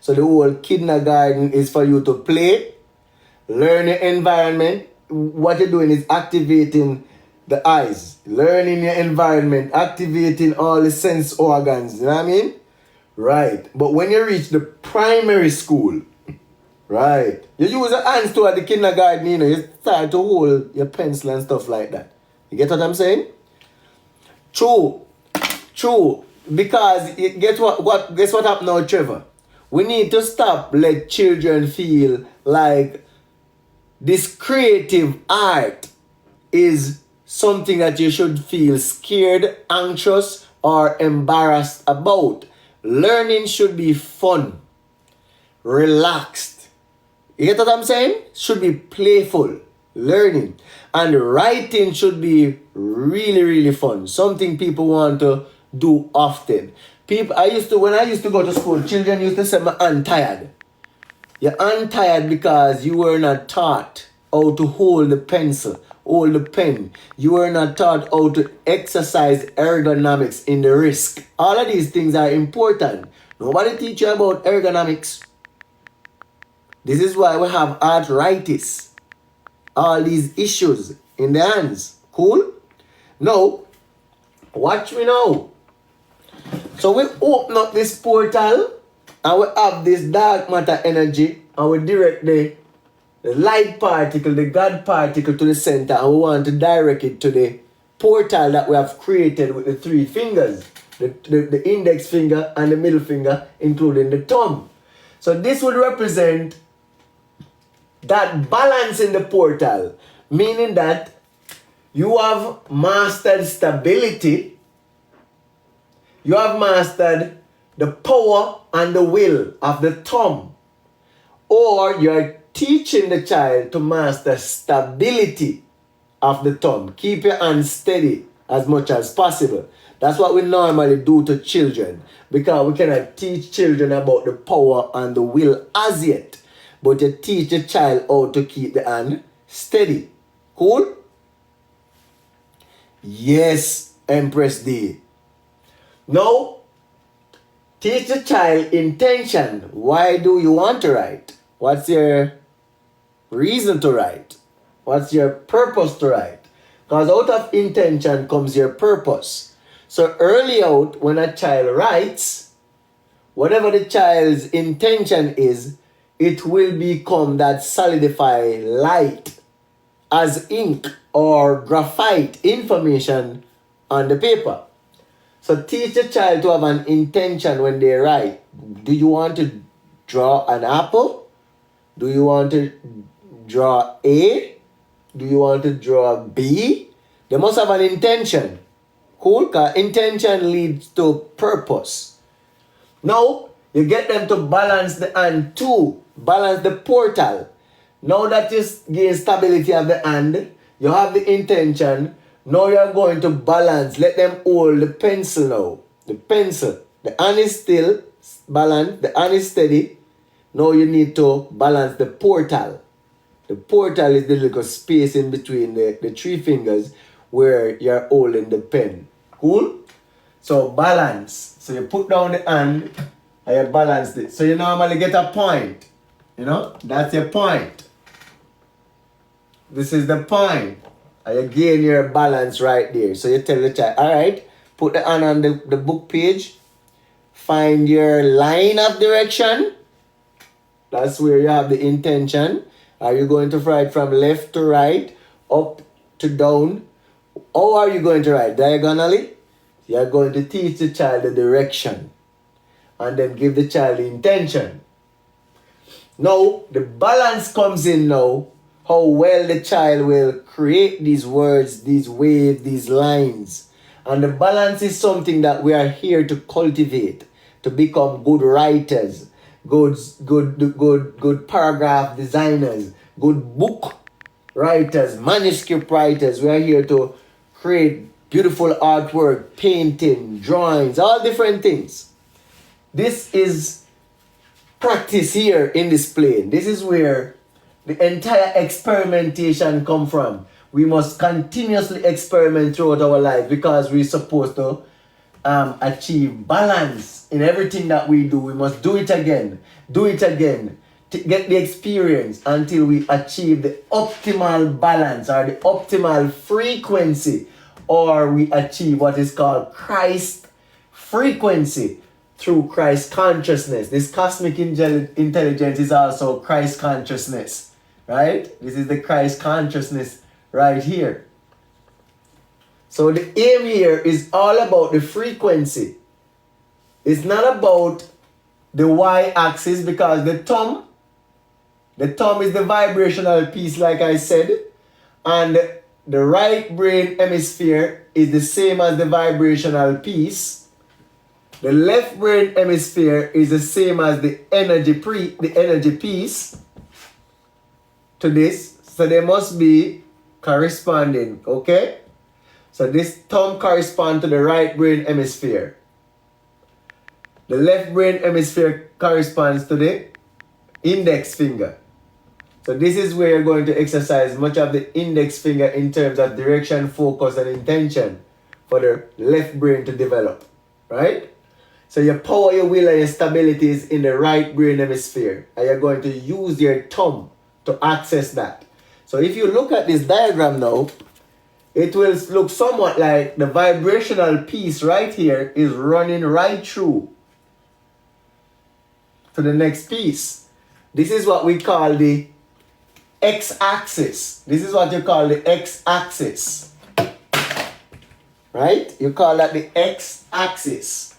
So the whole kindergarten is for you to play, learn your environment. What you're doing is activating the eyes, learning your environment, activating all the sense organs. You know what I mean? Right. But when you reach the primary school, right, you use your hands toward the kindergarten, you know, you start to hold your pencil and stuff like that. You get what I'm saying? True. Because guess what happened now, Trevor? We need to stop let children feel like this creative art is something that you should feel scared, anxious, or embarrassed about. Learning should be fun, relaxed. You get what I'm saying? Should be playful, learning. And writing should be really, really fun. Something people want to do often. When I used to go to school, children used to say, I'm tired. You're untired because you were not taught how to hold the pencil, hold the pen. You were not taught how to exercise ergonomics in the wrist. All of these things are important. Nobody teach you about ergonomics. This is why we have arthritis. All these issues in the hands. Cool? Now, watch me now. So we open up this portal and we have this dark matter energy and we direct the light particle, the God particle to the center, and we want to direct it to the portal that we have created with the 3 fingers. The index finger and the middle finger, including the thumb. So this would represent that balance in the portal, meaning that you have mastered stability, you have mastered the power and the will of the thumb, or you're teaching the child to master stability of the thumb. Keep your hands steady as much as possible. That's what we normally do to children, because we cannot teach children about the power and the will as yet. But you teach the child how to keep the hand steady. Cool? Yes, Empress D. Now, teach the child intention. Why do you want to write? What's your reason to write? What's your purpose to write? Because out of intention comes your purpose. So early out, when a child writes, whatever the child's intention is, it will become that solidified light as ink or graphite information on the paper. So teach the child to have an intention when they write. Do you want to draw an apple? Do you want to draw A? Do you want to draw B? They must have an intention. Cool? Because intention leads to purpose. Now, you get them to balance the hand too. Balance the portal. Now that you gain stability of the hand, you have the intention. Now you're going to balance. Let them hold the pencil now. The pencil. The hand is still balanced. The hand is steady. Now you need to balance the portal. The portal is the little space in between the 3 fingers where you're holding the pen. Cool? So balance. So you put down the hand and you balance it. So you normally get a point. You know, that's your point. This is the point. And you gain your balance right there. So you tell the child, all right, put the hand on the book page. Find your line of direction. That's where you have the intention. Are you going to write from left to right, up to down? How are you going to write? Diagonally? You're going to teach the child the direction. And then give the child the intention. Now, the balance comes in now. How well the child will create these words, these waves, these lines. And the balance is something that we are here to cultivate, to become good writers, good paragraph designers, good book writers, manuscript writers. We are here to create beautiful artwork, painting, drawings, all different things. This is practice here in this plane. This is where the entire experimentation come from. We must continuously experiment throughout our life because we're supposed to achieve balance in everything that we do. We must do it again, to get the experience until we achieve the optimal balance or the optimal frequency, or we achieve what is called Christ frequency through Christ consciousness. This cosmic intelligence is also Christ consciousness, right? This is the Christ consciousness right here. So the aim here is all about the frequency. It's not about the y-axis, because the thumb is the vibrational piece, like I said, and the right brain hemisphere is the same as the vibrational piece. The left brain hemisphere is the same as the energy piece to this. So they must be corresponding, okay? So this thumb corresponds to the right brain hemisphere. The left brain hemisphere corresponds to the index finger. So this is where you're going to exercise much of the index finger in terms of direction, focus, and intention for the left brain to develop, right? So your power, your will, and your stability is in the right brain hemisphere, and you're going to use your thumb to access that. So if you look at this diagram now, it will look somewhat like the vibrational piece right here is running right through to the next piece. This is what we call the x-axis. This is what you call the x-axis. Right? You call that the x-axis.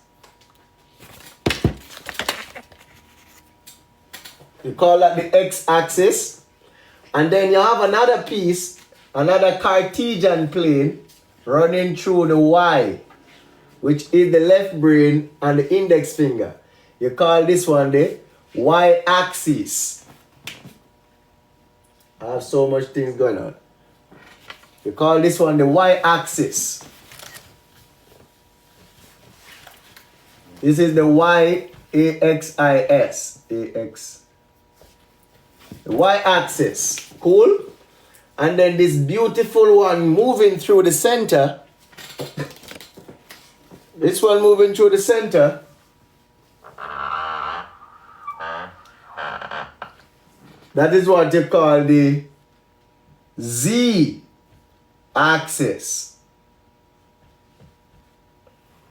You call that the x-axis. And then you have another piece, another Cartesian plane running through the y, which is the left brain and the index finger. You call this one the y-axis. I have so much things going on. You call this one the y-axis. This is the y-axis. The y-axis. Cool? And then this beautiful one moving through the center. This one moving through the center. That is what you call the z-axis.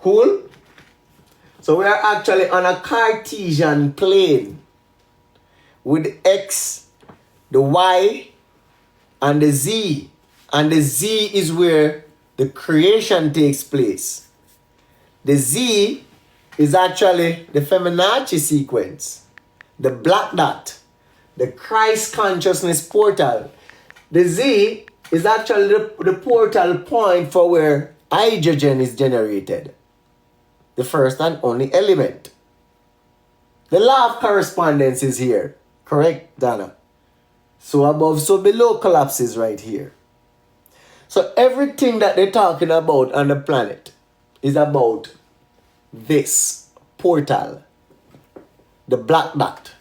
Cool? So we are actually on a Cartesian plane with the x, the y, and the z. And the z is where the creation takes place. The z is actually the Fibonacci sequence, the black dot, the Christ consciousness portal. The Z is actually the portal point for where hydrogen is generated, the first and only element. The law of correspondence is here. Correct, Donna? So above, so below collapses right here. So everything that they're talking about on the planet is about this portal, the black dot,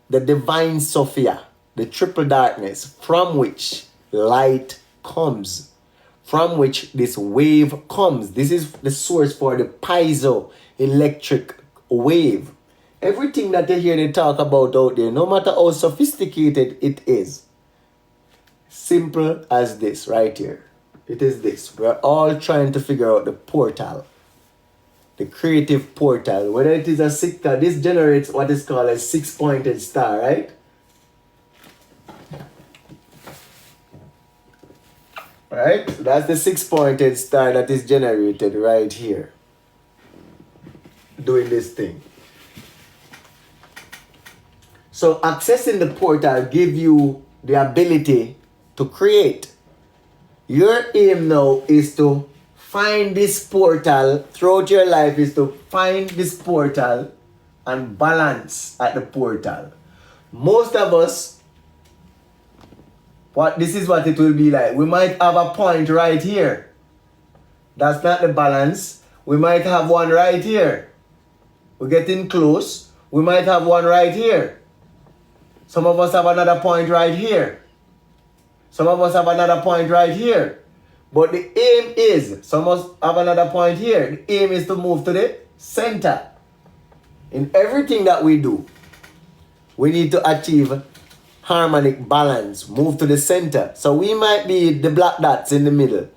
the divine Sophia, the triple darkness from which light comes, from which this wave comes. This is the source for the piezoelectric wave. Everything that you hear they talk about out there, no matter how sophisticated it is, simple as this right here. It is this. We're all trying to figure out the portal, the creative portal. Whether it is a this generates what is called a six-pointed star, right? Right? So that's the six-pointed star that is generated right here, doing this thing. So accessing the portal gives you the ability to create. Your aim now is to find this portal throughout your life, is to find this portal and balance at the portal. Most of us, this is what it will be like. We might have a point right here. That's not the balance. We might have one right here. We're getting close. We might have one right here. Some of us have another point right here. Some of us have another point right here. But the aim is, so I must have another point here. The aim is to move to the center. In everything that we do, we need to achieve harmonic balance, move to the center. So we might be the black dots in the middle,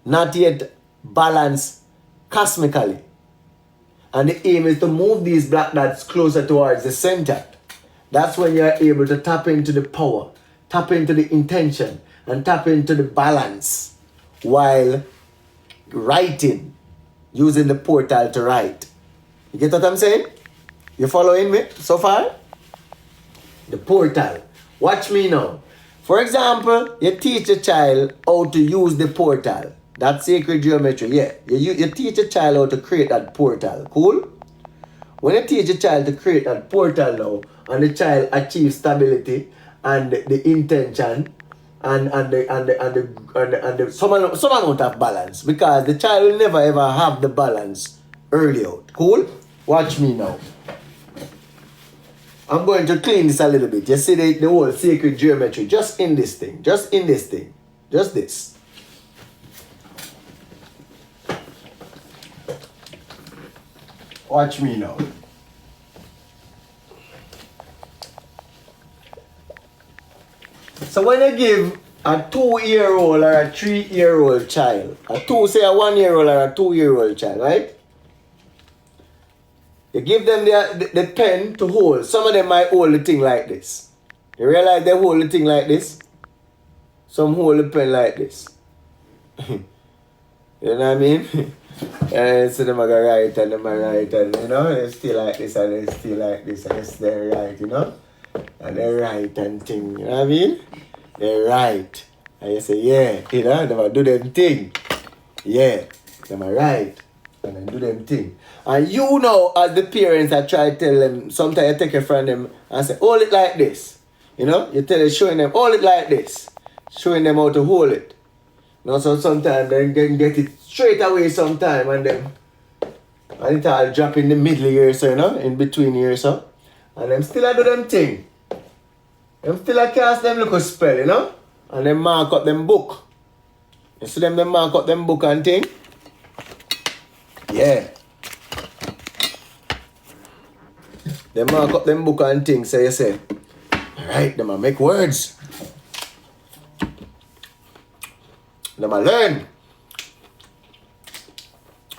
not yet balanced cosmically. And the aim is to move these black dots closer towards the center. That's when you're able to tap into the power, tap into the intention, and tap into the balance while writing, using the portal to write. You get what I'm saying? You following me so far? The portal. Watch me now. For example, you teach a child how to use the portal. That's sacred geometry. Yeah. You teach a child how to create that portal. Cool? When you teach a child to create that portal now, and the child achieves stability and the intention and some amount of balance, because the child will never ever have the balance early out. Cool? Watch me now. I'm going to clean this a little bit. You see the whole sacred geometry just in this thing. Just in this thing. Just this. Watch me now. So when you give a 2-year-old or a 3-year-old child, say a 1-year-old or a 2-year-old child, right? You give them the pen to hold. Some of them might hold the thing like this. You realize they hold the thing like this? Some hold the pen like this. You know what I mean? And so them are going to write and them are write and, you know, they still like this and they still like this and they write, you know? And they write and thing, you know what I mean? They write. And you say, yeah, you know, they do them thing. Yeah, they might write and then do them thing. And you know, as the parents, I try to tell them, sometimes you take it from them and say, hold it like this. You know, you tell them, showing them, hold it like this. Showing them how to hold it. You know, so sometimes they can get it straight away sometime and it all drop in the middle here, so, you know, in between here, so. And them still do them thing. Them still cast them little spell, you know? And them mark up them book. You see them mark up them book and thing? Yeah. They mark up them book and things, so you say, alright, them a make words. Them a learn.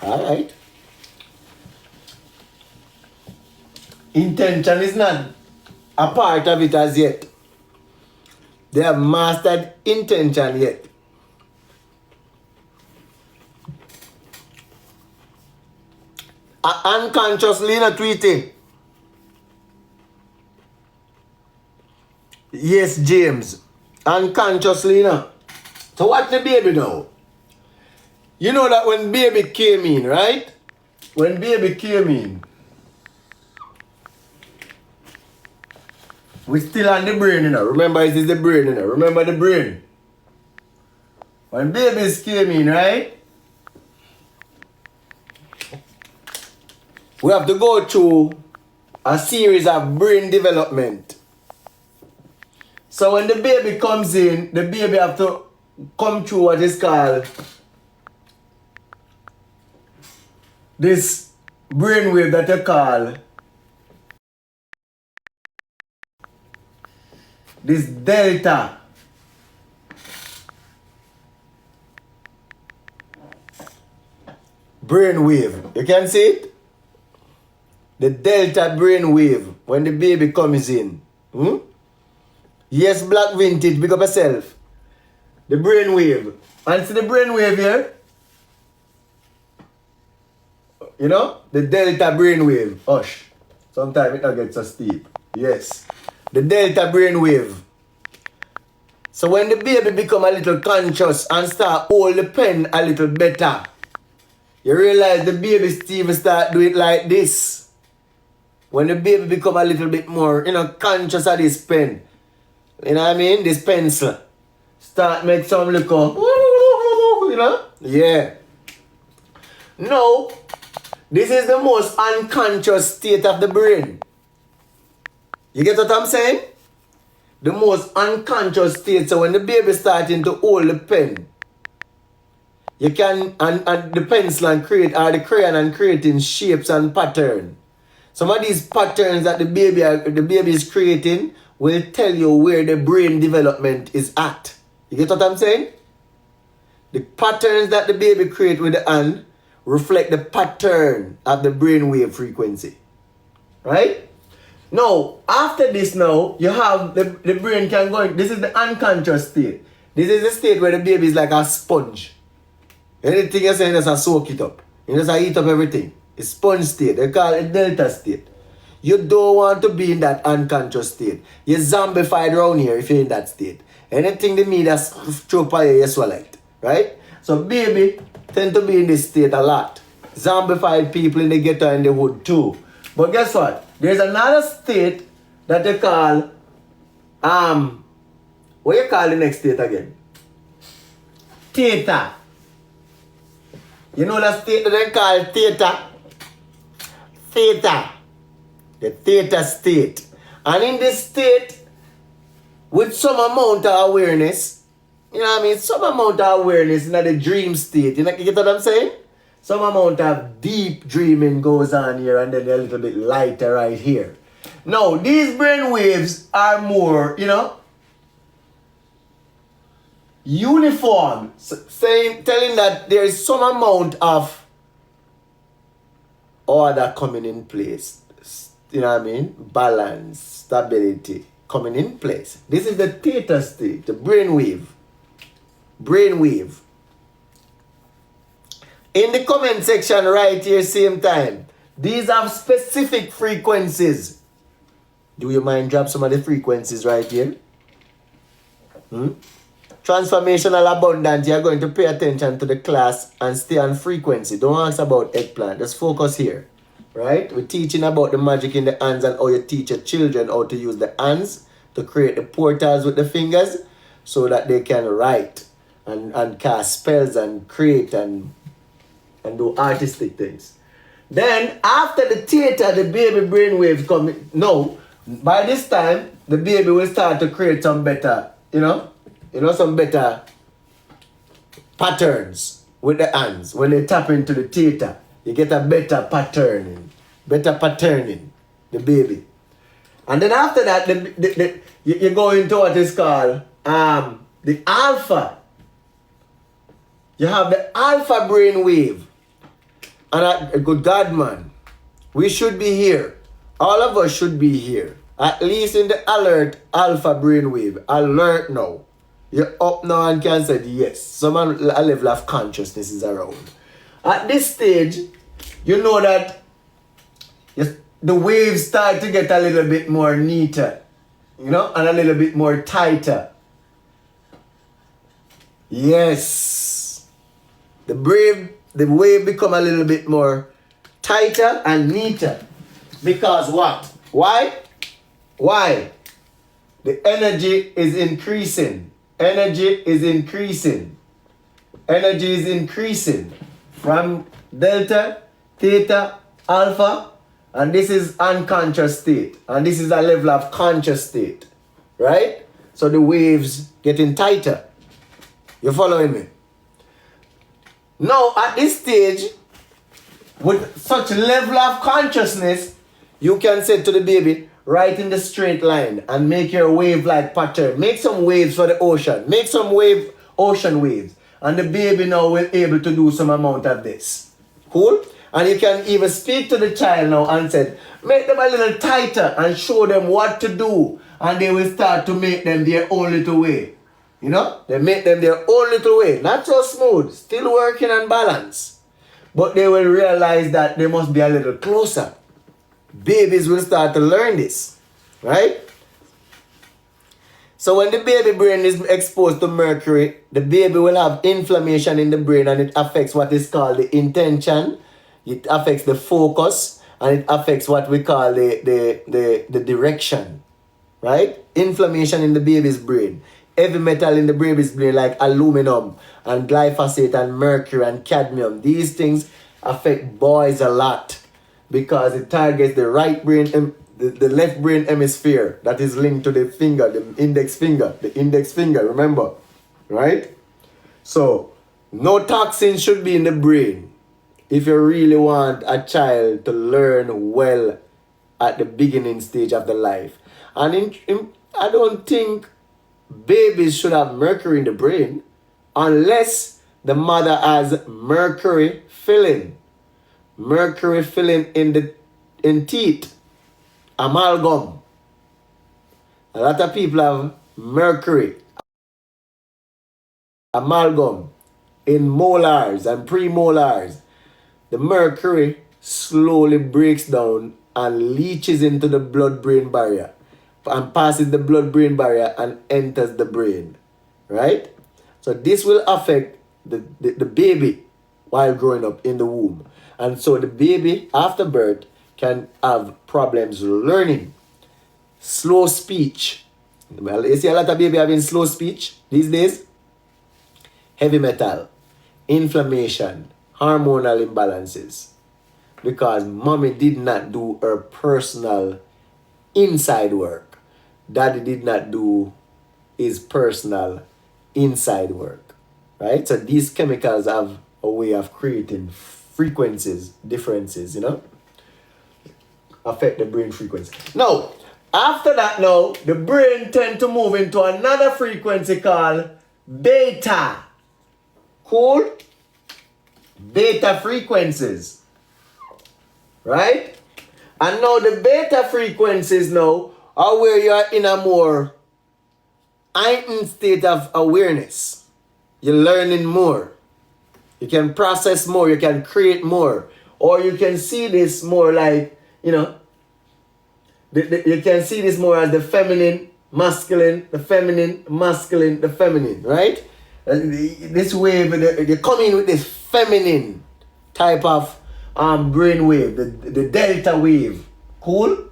Alright. Intention is not a part of it as yet. They have mastered intention yet. Unconsciously not tweeting. Yes, James. Unconsciously now. So watch the baby now. You know that when baby came in, right? When baby came in, we still on the brain, you know. Remember, it is the brain, you know. Remember the brain. When babies came in, right? We have to go through a series of brain development. So when the baby comes in, the baby have to come through what is called this brainwave that you call this delta. Brainwave. You can see it? The delta brainwave when the baby comes in. Yes, Black Vintage, big up yourself. The brainwave. And see the brainwave here? You know? The delta brainwave. Hush. Sometimes it don't get so steep. Yes. The delta brainwave. So when the baby become a little conscious and start hold the pen a little better, you realize the baby Steve start do it like this. When the baby become a little bit more, you know, conscious of this pen. You know what I mean? This pencil. Start make some little, you know? Yeah. Now, this is the most unconscious state of the brain. You get what I'm saying? The most unconscious state. So when the baby starting to hold the pen, You can, and the pencil and create, or the crayon and creating shapes and pattern. Some of these patterns that the baby is creating will tell you where the brain development is at. You get what I'm saying? The patterns that the baby create with the hand reflect the pattern of the brainwave frequency. Right? Now, after this now, you have the brain can go in. This is the unconscious state. This is the state where the baby is like a sponge. Anything you say, you just soak it up. You just eat up everything. It's sponge state. They call it delta state. You don't want to be in that unconscious state. You're zombified around here if you're in that state. Anything the media throw by you, you swallow it. Right? So baby tend to be in this state a lot. Zombified people in the ghetto and the hood too. But guess what? There's another state that they call, what you call the next state again? Theta. You know the state that they call theta? Theta. The theta state. And in this state, with some amount of awareness, you know what I mean? Some amount of awareness in the dream state. You get what I'm saying? Some amount of deep dreaming goes on here and then a little bit lighter right here. Now, these brain waves are more, uniform. Telling that there is some amount of order coming in place. You know what I mean? Balance, stability coming in place. This is the theta state, the brainwave. Brainwave. In the comment section right here, same time, these have specific frequencies. Do you mind drop some of the frequencies right here? Transformational abundance, you're going to pay attention to the class and stay on frequency. Don't ask about eggplant, just focus here. Right? We're teaching about the magic in the hands and how you teach your children how to use the hands to create the portals with the fingers so that they can write and cast spells and create and do artistic things. Then after the theta, the baby brainwave come. No, by this time the baby will start to create some better, some better patterns with the hands. When they tap into the theta, you get a better patterning, the baby. And then after that, you go into what is called the alpha. You have the alpha brain wave. And good God, man, we should be here. All of us should be here. At least in the alert alpha brain wave. Alert now. You're up now and can say yes. Some a level of consciousness is around. At this stage, you know that the waves start to get a little bit more neater, and a little bit more tighter. Yes. The wave become a little bit more tighter and neater. Because what? Why? The energy is increasing. Energy is increasing from delta, theta, alpha, and this is unconscious state, and this is a level of conscious state, right? So the waves getting tighter. You following me? Now at this stage, with such level of consciousness, you can say to the baby, write in the straight line and make your wave-like pattern. Make some waves for the ocean. Make some ocean waves. And the baby now will be able to do some amount of this. Cool? And you can even speak to the child now and say, make them a little tighter and show them what to do. And they will start to make them their own little way. They make them their own little way. Not so smooth. Still working on balance. But they will realize that they must be a little closer. Babies will start to learn this, right? So when the baby brain is exposed to mercury, the baby will have inflammation in the brain and it affects what is called the intention, it affects the focus, and it affects what we call the direction, right? Inflammation in the baby's brain. Heavy metal in the baby's brain like aluminum and glyphosate and mercury and cadmium. These things affect boys a lot. Because it targets the right brain, the left brain hemisphere that is linked to the finger, the index finger, remember, right? So No toxin should be in the brain if you really want a child to learn well at the beginning stage of the life. And I don't think babies should have mercury in the brain unless the mother has mercury filling. Mercury filling in teeth. Amalgam. A lot of people have mercury. Amalgam in molars and premolars. The mercury slowly breaks down and leaches into the blood-brain barrier and passes the blood-brain barrier and enters the brain, right? So this will affect the baby while growing up in the womb. And so the baby after birth can have problems learning, slow speech. Well, you see a lot of baby having slow speech these days. Heavy metal, inflammation, hormonal imbalances. Because mommy did not do her personal inside work. Daddy did not do his personal inside work. Right? So these chemicals have a way of creating frequencies, differences, affect the brain frequency. Now, after that the brain tend to move into another frequency called beta. Cool? Beta frequencies. Right? And now the beta frequencies now are where you are in a more heightened state of awareness. You're learning more. You can process more. You can create more. Or you can see this more like, you can see this more as the feminine, masculine, the feminine, masculine, the feminine, right? This wave, they come in with this feminine type of brain wave, the delta wave. Cool?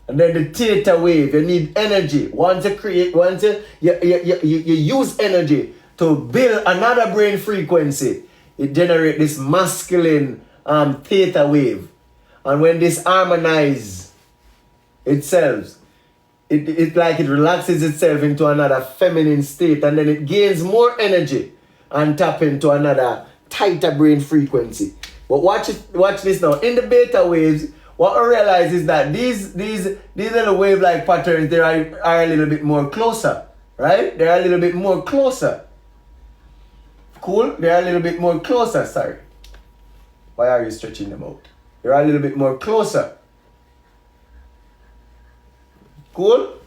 And then the theta wave, you need energy. Once you use energy to build another brain frequency, it generates this masculine theta wave. And when this harmonizes itself, it relaxes itself into another feminine state, and then it gains more energy and tap into another tighter brain frequency. But watch this now. In the beta waves, what I realize is that these little wave-like patterns, they are a little bit more closer, right? They're a little bit more closer. Cool? They're a little bit more closer, sorry. Why are you stretching them out? They're a little bit more closer. Cool?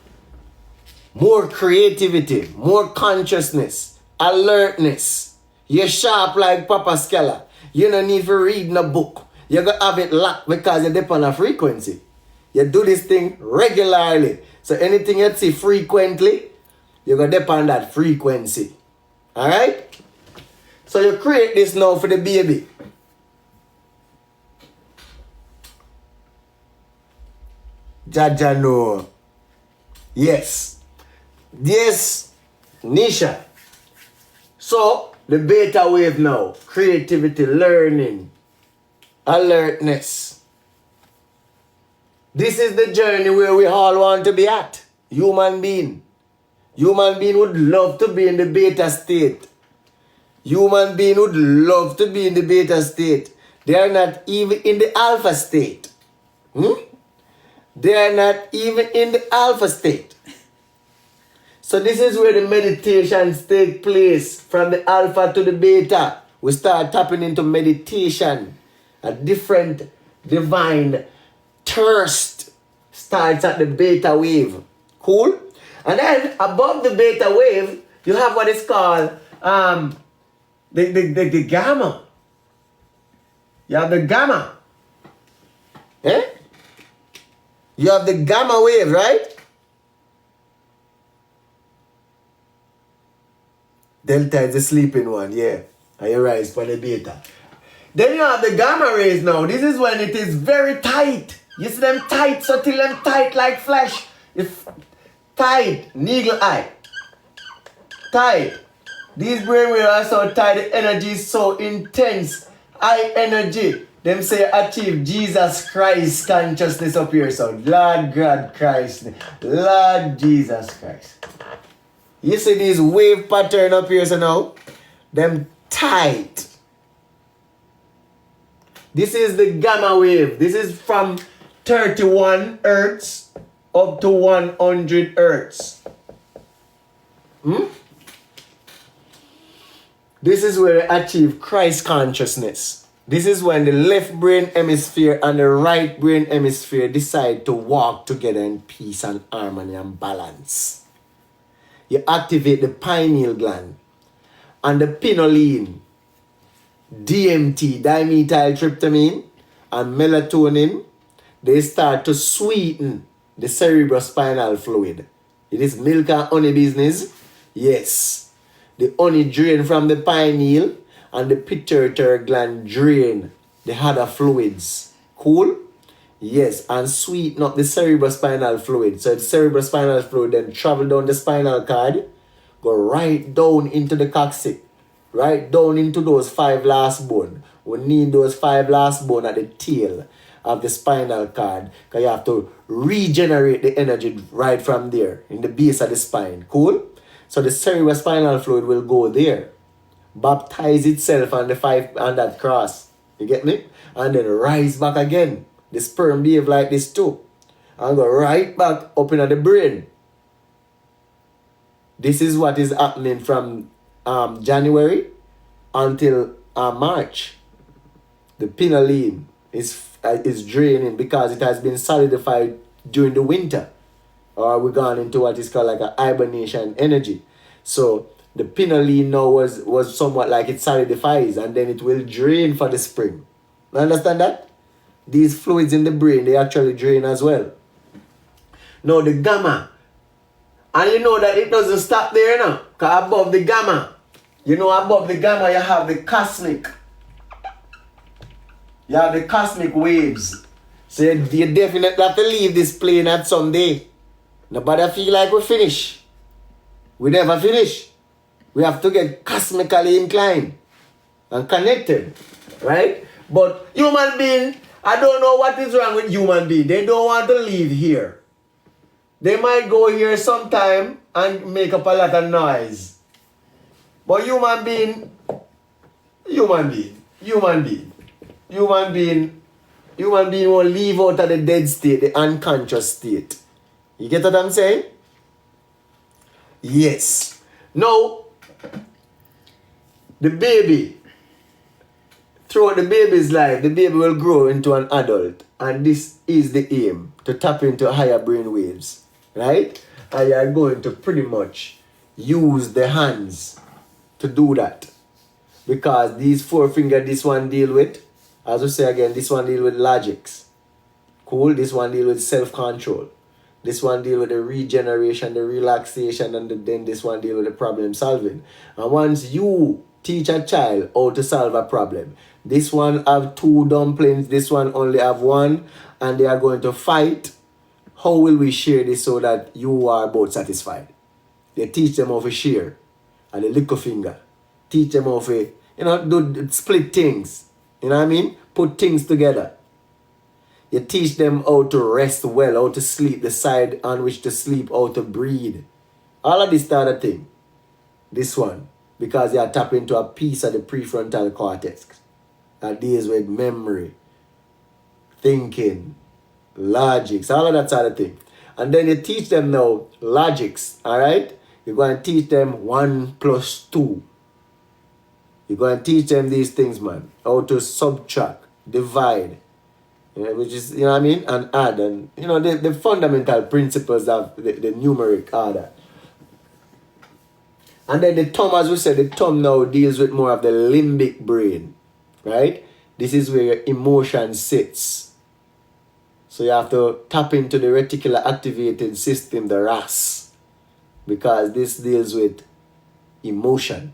More creativity, more consciousness, alertness. You're sharp like Papa Skella. You don't need to read no book. You're going to have it locked because you depend on a frequency. You do this thing regularly. So anything you see frequently, you're going to depend on that frequency. Alright? So you create this now for the baby. Jaja no. Yes. Yes, Nisha. So, the beta wave now. Creativity, learning, alertness. This is the journey where we all want to be at. Human being. Human being would love to be in the beta state. Human being would love to be in the beta state. They are not even in the alpha state. They are not even in the alpha state. So this is where the meditations take place. From the alpha to the beta. We start tapping into meditation. A different divine thirst starts at the beta wave. Cool? And then above the beta wave, you have what is called the gamma. You have the gamma. Eh? You have the gamma wave, right? Delta is the sleeping one, yeah. And you rise for the beta. Then you have the gamma rays now. This is when it is very tight. You see them tight, so till them tight like flesh. If tight, needle eye. Tight. These brainwaves are so tight, the energy is so intense. High energy. Them say achieve Jesus Christ consciousness up here. So Lord God Christ. Lord Jesus Christ. You see these wave pattern up here so now? Them tight. This is the gamma wave. This is from 31 hertz up to 100 hertz. This is where they achieve Christ consciousness. This is when the left brain hemisphere and the right brain hemisphere decide to walk together in peace and harmony and balance. You activate the pineal gland and the pinoline, DMT, dimethyltryptamine, and melatonin. They start to sweeten the cerebrospinal fluid. It is milk and honey business. Yes. The honey drain from the pineal and the pituitary gland drain the other fluids. Cool? Yes. And sweeten up the cerebrospinal fluid. So the cerebrospinal fluid then travel down the spinal cord, go right down into the coccyx, right down into those 5 last bone. We need those 5 last bone at the tail of the spinal cord, because you have to regenerate the energy right from there in the base of the spine. Cool? So the cerebrospinal fluid will go there, baptize itself on the 5 on that cross. You get me? And then rise back again. The sperm behave like this too. And go right back up into the brain. This is what is happening from January until March. The pinoline is draining because it has been solidified during the winter. Or we're gone into what is called like a hibernation energy. So the pinoline now was somewhat like it solidifies and then it will drain for the spring. You understand that? These fluids in the brain, they actually drain as well. Now the gamma. And you know that it doesn't stop there now. Because above the gamma, you have the cosmic. You have the cosmic waves. So you definitely have to leave this plane at some day. Nobody feel like we finish. We never finish. We have to get cosmically inclined and connected. Right? But human being, I don't know what is wrong with human being. They don't want to leave here. They might go here sometime and make up a lot of noise. But human being won't leave out of the dead state, the unconscious state. You get what I'm saying? Yes. Now, the baby, throughout the baby's life, the baby will grow into an adult. And this is the aim, to tap into higher brain waves. Right? And you are going to pretty much use the hands to do that. Because these 4 fingers, this one deal with, as we say again, this one deal with logics. Cool? This one deal with self-control. This one deal with the regeneration, the relaxation, and then this one deal with the problem solving. And once you teach a child how to solve a problem, this one have 2 dumplings, this one only have 1, and they are going to fight. How will we share this so that you are both satisfied? They teach them how to share. And the little finger. Teach them how to, do split things. You know what I mean? Put things together. You teach them how to rest well, how to sleep, the side on which to sleep, how to breathe. All of this other thing. This one. Because you are tapping into a piece of the prefrontal cortex that deals with memory, thinking, logics, all of that sort of thing. And then you teach them now logics, alright? You're going to teach them 1 plus 2. You're going to teach them these things, man. How to subtract, divide, which is, you know what I mean? And add, and, the fundamental principles of the numeric order. And then the thumb, as we said, the thumb now deals with more of the limbic brain, right? This is where your emotion sits. So you have to tap into the reticular activating system, the RAS, because this deals with emotion.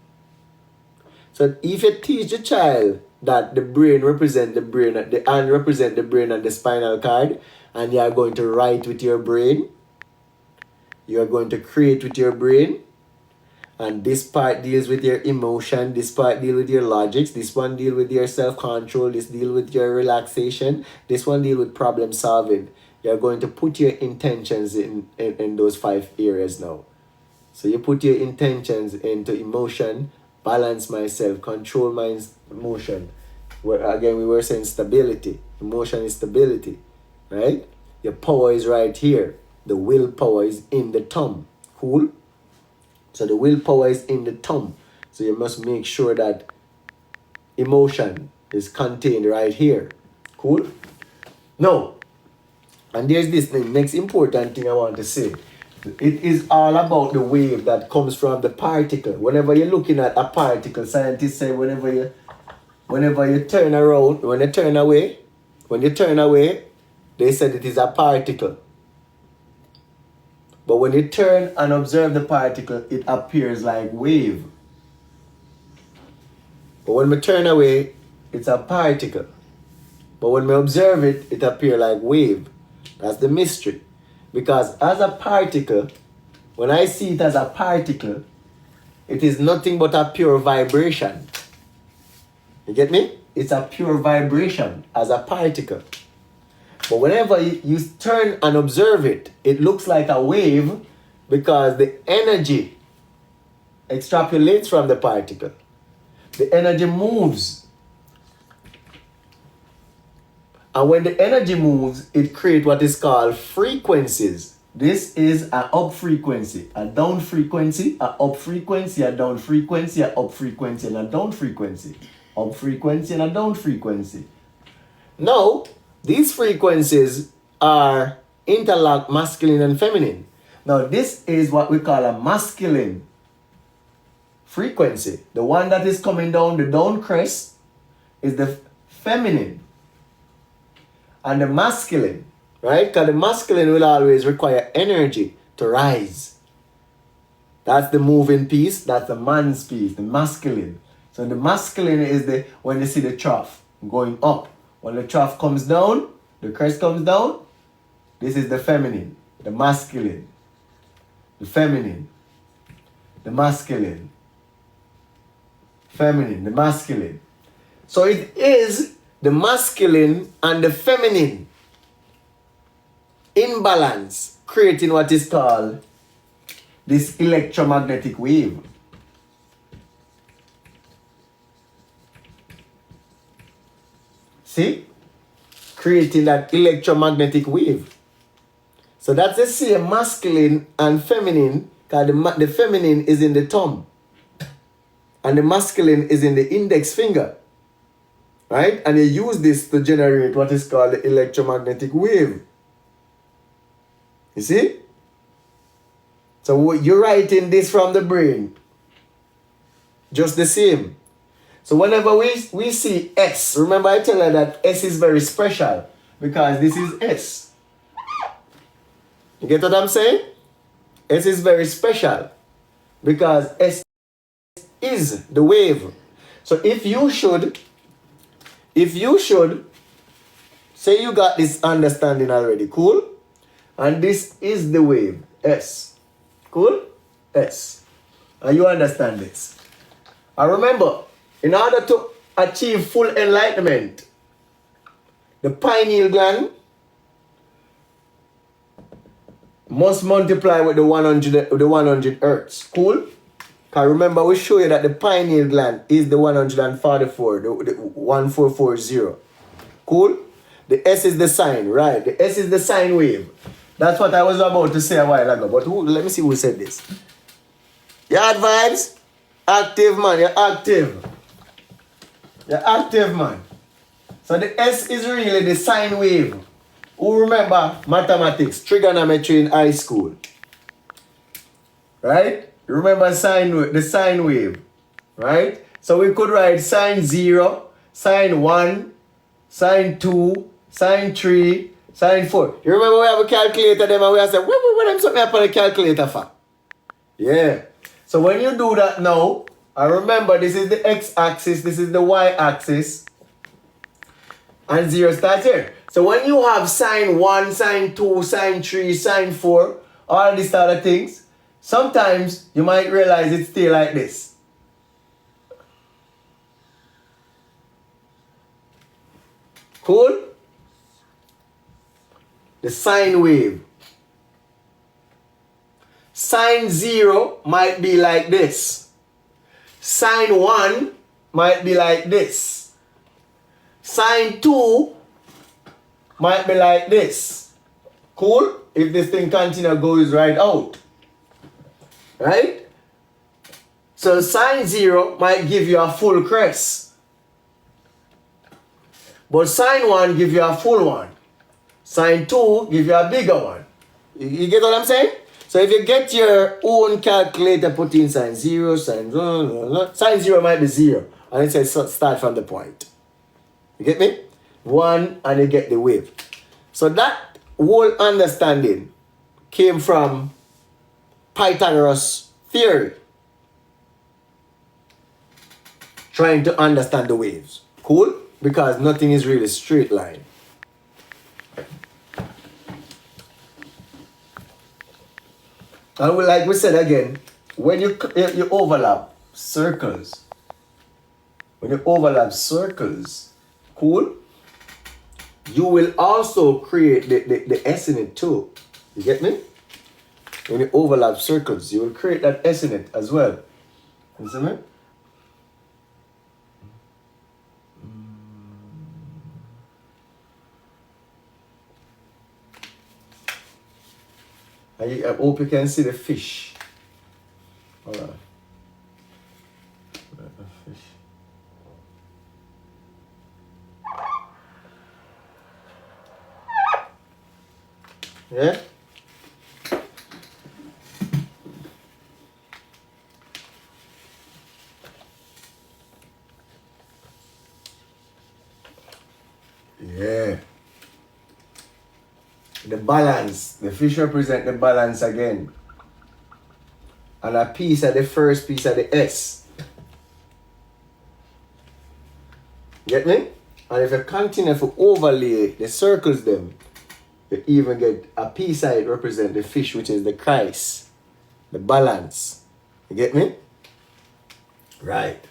So if you teach a child that the brain represents the brain, the hand represents the brain and the spinal cord, and you are going to write with your brain, you are going to create with your brain, and this part deals with your emotion, this part deals with your logics, this one deals with your self-control, this deals with your relaxation, this one deals with problem solving. You're going to put your intentions in those 5 areas now. So you put your intentions into emotion, balance myself, control my emotion. Again, we were saying stability. Emotion is stability, right? Your power is right here. The willpower is in the thumb. Cool? So the willpower is in the thumb. So you must make sure that emotion is contained right here. Cool? Now, and there's this next important thing I want to say. It is all about the wave that comes from the particle. Whenever you're looking at a particle, scientists say whenever you turn around, when you turn away, they said it is a particle. But when you turn and observe the particle, it appears like wave. But when we turn away, it's a particle. But when we observe it, it appears like wave. That's the mystery. Because as a particle, when I see it as a particle, it is nothing but a pure vibration. You get me? It's a pure vibration as a particle. But whenever you turn and observe it, it looks like a wave because the energy extrapolates from the particle. The energy moves. And when the energy moves, it creates what is called frequencies. This is an up frequency, a down frequency, a up frequency, a down frequency, a up frequency, and a down frequency. Up frequency and a down frequency. Now, these frequencies are interlocked, masculine and feminine. Now, this is what we call a masculine frequency. The one that is coming down, the down crest, is the feminine. And the masculine, right? Because the masculine will always require energy to rise. That's the moving piece. That's the man's piece, the masculine. So the masculine is when you see the trough going up. When the trough comes down, the crest comes down, this is the feminine, the masculine, the feminine, the masculine, feminine, the masculine. So it is the masculine and the feminine in balance, creating what is called this electromagnetic wave. See? Creating that electromagnetic wave. So that's the same masculine and feminine, because the feminine is in the thumb. And the masculine is in the index finger. Right? And you use this to generate what is called the electromagnetic wave. You see? So you're writing this from the brain. Just the same. So whenever we see S, remember I tell you that S is very special because this is S. You get what I'm saying? S is very special because S is the wave. So if you should say you got this understanding already, cool? And this is the wave, S. Cool? S. And you understand this. And remember, in order to achieve full enlightenment, the pineal gland must multiply with the 100 hertz. Cool? Because remember, we show you that the pineal gland is the 144, the 1440. Cool? The S is the sine, right? The S is the sine wave. That's what I was about to say a while ago. But let me see who said this. You had vibes? Active, man. You're active. You're active, man. So the S is really the sine wave. Who remember mathematics, trigonometry in high school? Right? You remember the sine wave? Right? So we could write sine 0, sine 1, sine 2, sine 3, sine 4. You remember we have a calculator them and we have said, what am something up on the calculator for? Yeah. So when you do that now, and remember this is the x-axis, this is the y-axis, and 0 starts here. So when you have sine 1, sine 2, sine 3, sine 4, all these other things, sometimes you might realize it's still like this. Cool? The sine wave. Sine 0 might be like this. Sine 1 might be like this. Sine 2 might be like this. Cool? If this thing continue goes right out. Right? So sine 0 might give you a full crest. But sine 1 give you a full one. Sine 2 give you a bigger one. You get what I'm saying? So if you get your own calculator, put in sine 0, sine 0 might be 0. And it says start from the point. You get me? 1 and you get the wave. So that whole understanding came from Pythagoras' theory. Trying to understand the waves. Cool? Because nothing is really straight line. And like we said again, when you overlap circles, cool, you will also create the S in it too. You get me? When you overlap circles, you will create that S in it as well. You see me? I hope you can see the fish. All right. The fish. Yeah? Yeah. The balance. The fish represent the balance again. And a piece of the first piece of the S. Get me? And if you continue to overlay the circles them, you even get a piece of it represent the fish, which is the Christ. The balance. You get me? Right.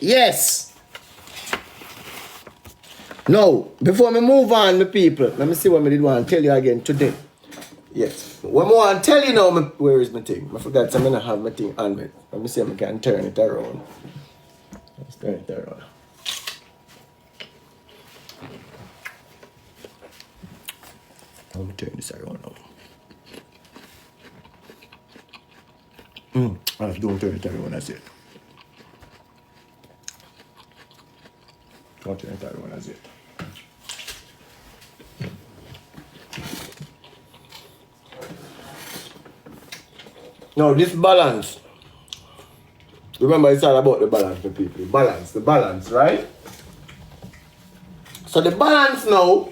Yes. Now, before me move on, the people, let me see what I did want to tell you again today. Yes. What I want to tell you now, where is my thing? I forgot I'm going to have my thing on me. Let me see if I can turn it around. Let's turn it around. Let me turn this around now. Don't turn it around, that's it. Don't turn it around, that's it. Now, this balance, remember it's all about the balance for people. The balance, right? So the balance now,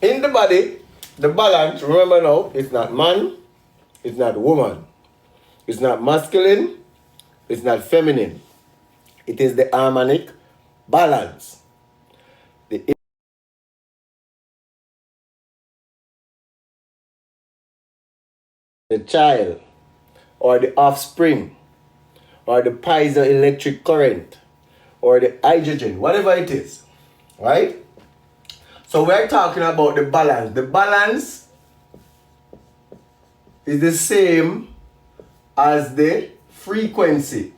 in the body, the balance, remember now, it's not man, it's not woman. It's not masculine, it's not feminine. It is the harmonic balance. The child, or the offspring, or the piezoelectric current, or the hydrogen, whatever it is, right? So we're talking about the balance. The balance is the same as the frequency,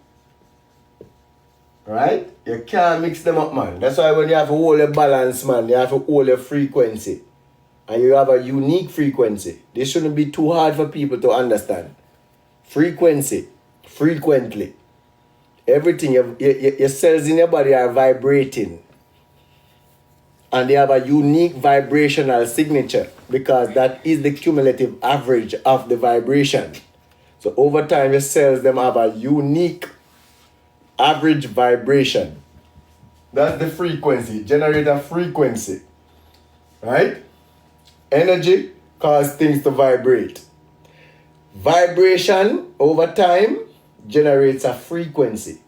right? You can't mix them up, man. That's why when you have to hold a balance, man, you have to hold a frequency. And you have a unique frequency. This shouldn't be too hard for people to understand. Frequency, frequently. Everything, your cells in your body are vibrating. And they have a unique vibrational signature because that is the cumulative average of the vibration. So over time, your cells them have a unique average vibration. That's the frequency. Generate a frequency. Right? Energy causes things to vibrate. Vibration over time generates a frequency.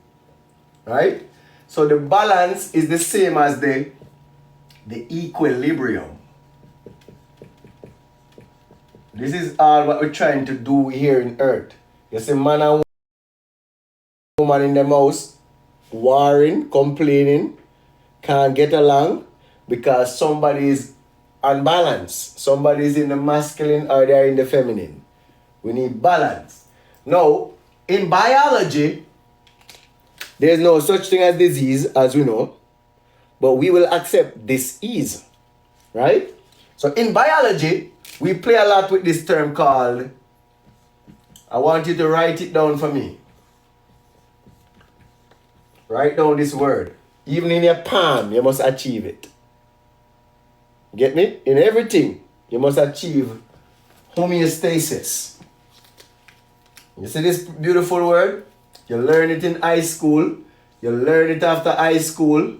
Right? So the balance is the same as the equilibrium. This is all what we're trying to do here in Earth. You see man and woman in the house warring, complaining, can't get along because somebody is and balance. Somebody's in the masculine or they're in the feminine. We need balance. Now, in biology, there's no such thing as disease, as we know, but we will accept dis-ease, right? So in biology, we play a lot with this term called, I want you to write it down for me. Write down this word. Even in your palm, you must achieve it. Get me? In everything, you must achieve homeostasis. You see this beautiful word? You learn it in high school. You learn it after high school.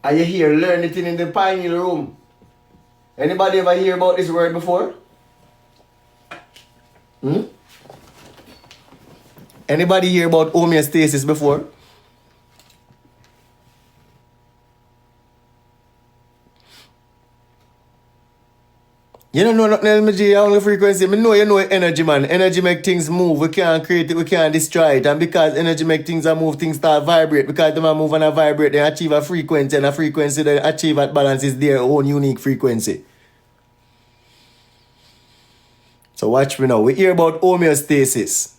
And you hear learn it in the pineal room. Anybody ever hear about this word before? Anybody hear about homeostasis before? You don't know nothing else, Magik, only frequency. I know you know energy, man. Energy make things move. We can't create it, we can't destroy it. And because energy make things move, things start vibrate. Because them move and vibrate, they achieve a frequency. And a frequency they achieve at balance is their own unique frequency. So watch me now. We hear about homeostasis.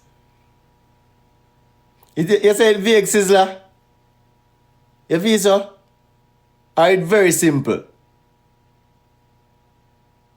You said vague, Sizzler? You feel so? Alright, very simple.